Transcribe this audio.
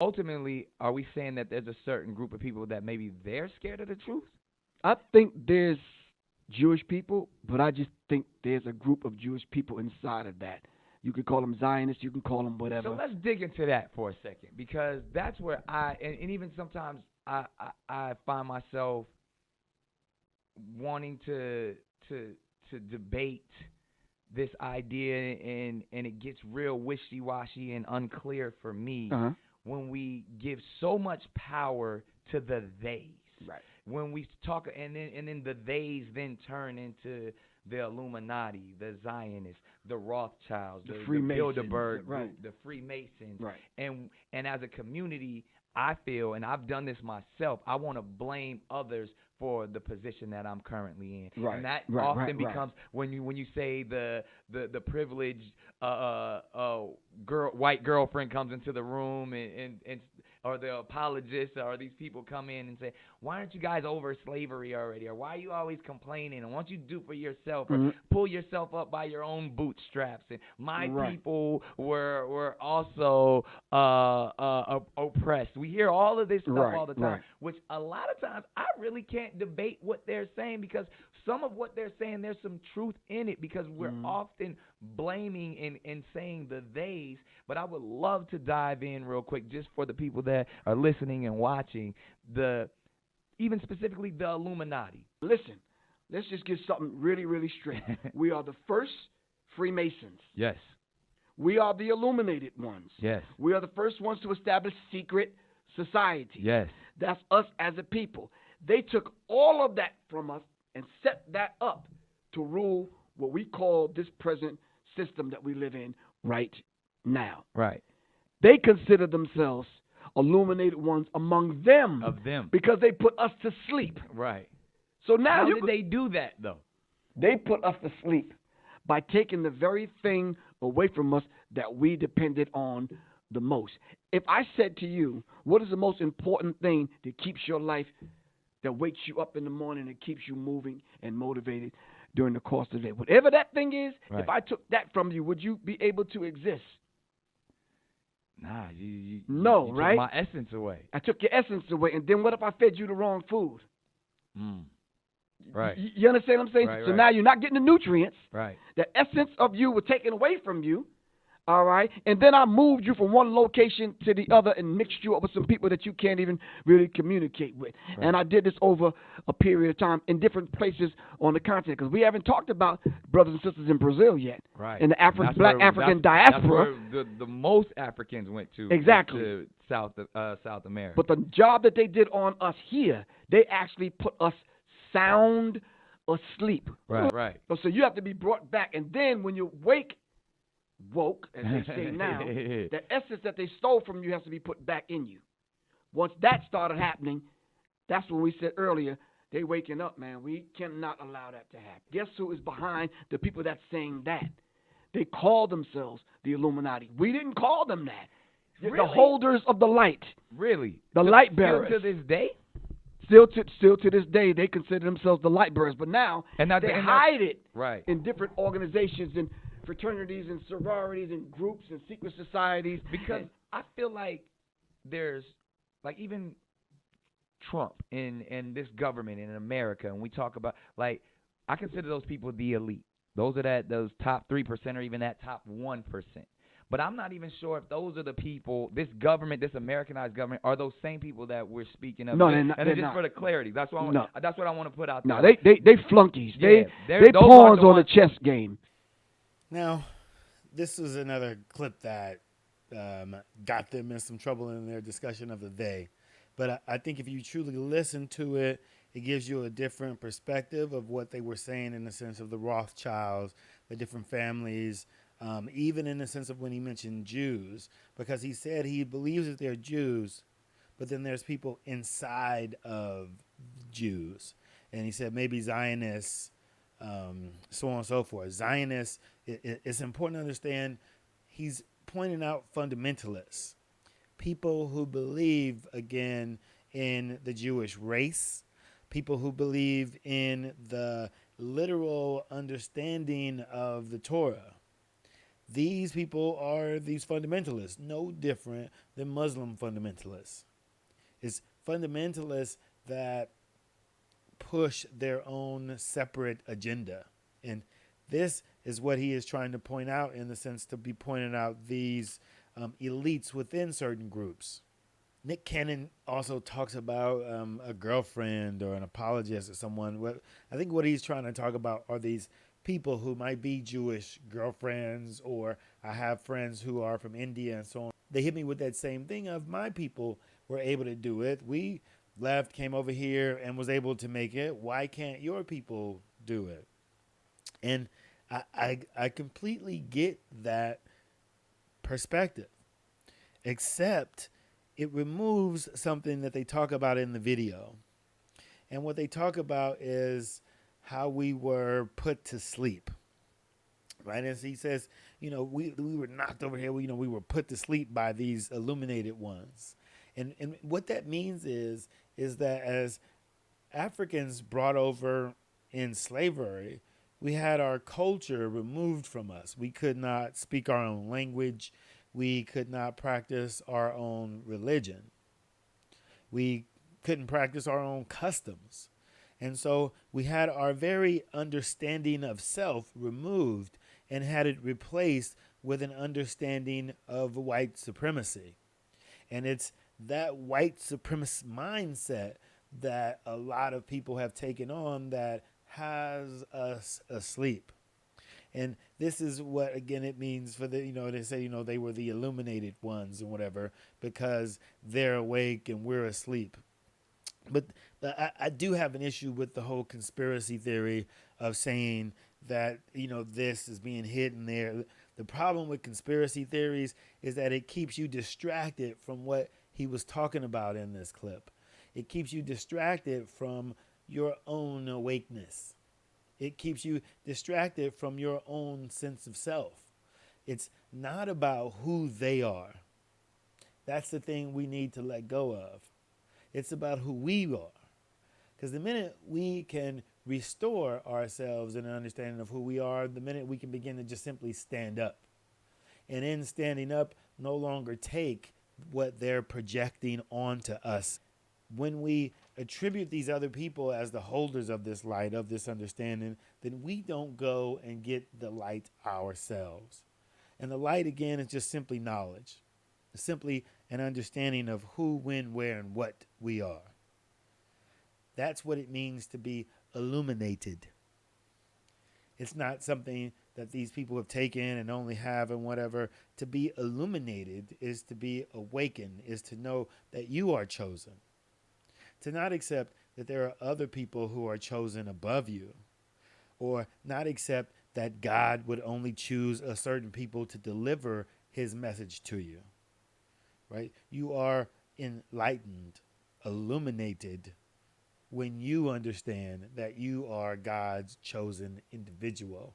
ultimately, are we saying that there's a certain group of people that maybe they're scared of the truth? I think there's Jewish people, but I just think there's a group of Jewish people inside of that. You can call them Zionists, you can call them whatever. So let's dig into that for a second, because that's where and even sometimes I find myself wanting to debate this idea, and it gets real wishy-washy and unclear for me when we give so much power to the theys. Right. When we talk, and then the theys then turn into the Illuminati, the Zionists, the Rothschilds, the Bilderberg group, the Freemasons. Right. And as a community, I feel, and I've done this myself, I want to blame others for the position that I'm currently in. Right. And that often becomes when you say the privileged white girlfriend comes into the room, and or the apologists, or these people come in and say, why aren't you guys over slavery already? Or why are you always complaining? And what you do for yourself, or pull yourself up by your own bootstraps. And my people were also oppressed. We hear all of this stuff all the time, which a lot of times I really can't debate what they're saying, because some of what they're saying, there's some truth in it, because we're often blaming and saying the theys. But I would love to dive in real quick, just for the people that are listening and watching, even specifically the Illuminati. Listen, let's just get something really, really straight. We are the first Freemasons. Yes. We are the illuminated ones. Yes. We are the first ones to establish secret society. Yes. That's us as a people. They took all of that from us and set that up to rule what we call this present system that we live in right now. Right. They consider themselves illuminated ones among them. Of them. Because they put us to sleep. Right. So now how did they do that, though? They put us to sleep by taking the very thing away from us that we depended on the most. If I said to you, what is the most important thing that keeps your life, that wakes you up in the morning and keeps you moving and motivated during the course of the day? Whatever that thing is, if I took that from you, would you be able to exist? Nah, you took my essence away. I took your essence away, and then what if I fed you the wrong food? Right. You understand what I'm saying? So now you're not getting the nutrients. Right. The essence of you was taken away from you. All right. And then I moved you from one location to the other and mixed you up with some people that you can't even really communicate with. Right. And I did this over a period of time in different places on the continent, because we haven't talked about brothers and sisters in Brazil yet. Right. In the African diaspora. That's where the most Africans went to. Exactly. To South America. But the job that they did on us here, they actually put us sound asleep. Right. So you have to be brought back. And then when you woke, as they say now, the essence that they stole from you has to be put back in you. Once that started happening, that's when we said earlier, they waking up, man. We cannot allow that to happen. Guess who is behind the people that's saying that? They call themselves the Illuminati. We didn't call them that. Really? The holders of the light. Really? The light bearers. Still to this day? Still to this day, they consider themselves the light bearers. But now they hide it in different organizations and fraternities and sororities and groups and secret societies. Because I feel like there's, like, even Trump and this government in America, and we talk about, like, I consider those people the elite. Those are those top 3% or even that top 1%. But I'm not even sure if those are the people, this government, this Americanized government, are those same people that we're speaking of. No, they're not. And it's just for the clarity. That's what I want to put out there. No, they flunkies. Yeah, they pawns on the chess game. Now, this was another clip that got them in some trouble in their discussion of the they. But I think if you truly listen to it, it gives you a different perspective of what they were saying in the sense of the Rothschilds, the different families, even in the sense of when he mentioned Jews, because he said he believes that they're Jews, but then there's people inside of Jews. And he said maybe Zionists, so on and so forth. Zionists, it's important to understand, he's pointing out fundamentalists, people who believe, again, in the Jewish race, people who believe in the literal understanding of the Torah. These people are these fundamentalists, no different than Muslim fundamentalists. It's fundamentalists that push their own separate agenda. And this is what he is trying to point out, in the sense to be pointing out these elites within certain groups. Nick Cannon also talks about a girlfriend or an apologist or someone. I think what he's trying to talk about are these people who might be Jewish girlfriends, or I have friends who are from India and so on. They hit me with that same thing of, my people were able to do it. We left, came over here, and was able to make it. Why can't your people do it? And I completely get that perspective, except it removes something that they talk about in the video. And what they talk about is how we were put to sleep. Right? As he says, we were knocked over here. We were put to sleep by these illuminated ones. And what that means is that as Africans brought over in slavery, we had our culture removed from us. We could not speak our own language. We could not practice our own religion. We couldn't practice our own customs. And so we had our very understanding of self removed and had it replaced with an understanding of white supremacy. And it's that white supremacist mindset that a lot of people have taken on that has us asleep. And this is what, again, it means for the, they say, they were the illuminated ones and whatever, because they're awake and we're asleep. But I do have an issue with the whole conspiracy theory of saying that, this is being hidden there. The problem with conspiracy theories is that it keeps you distracted from what he was talking about in this clip. It keeps you distracted from your own awakeness. It keeps you distracted from your own sense of self. It's not about who they are. That's the thing we need to let go of. It's about who we are. Because the minute we can restore ourselves in an understanding of who we are, the minute we can begin to just simply stand up. And in standing up, no longer take what they're projecting onto us. When we attribute these other people as the holders of this light, of this understanding, then we don't go and get the light ourselves. And the light, again, is just simply knowledge. It's simply an understanding of who, when, where, and what we are. That's what it means to be illuminated. It's not something that these people have taken and only have and whatever. To be illuminated is to be awakened, is to know that you are chosen. To not accept that there are other people who are chosen above you, or not accept that God would only choose a certain people to deliver his message to you, right? You are enlightened, illuminated, when you understand that you are God's chosen individual.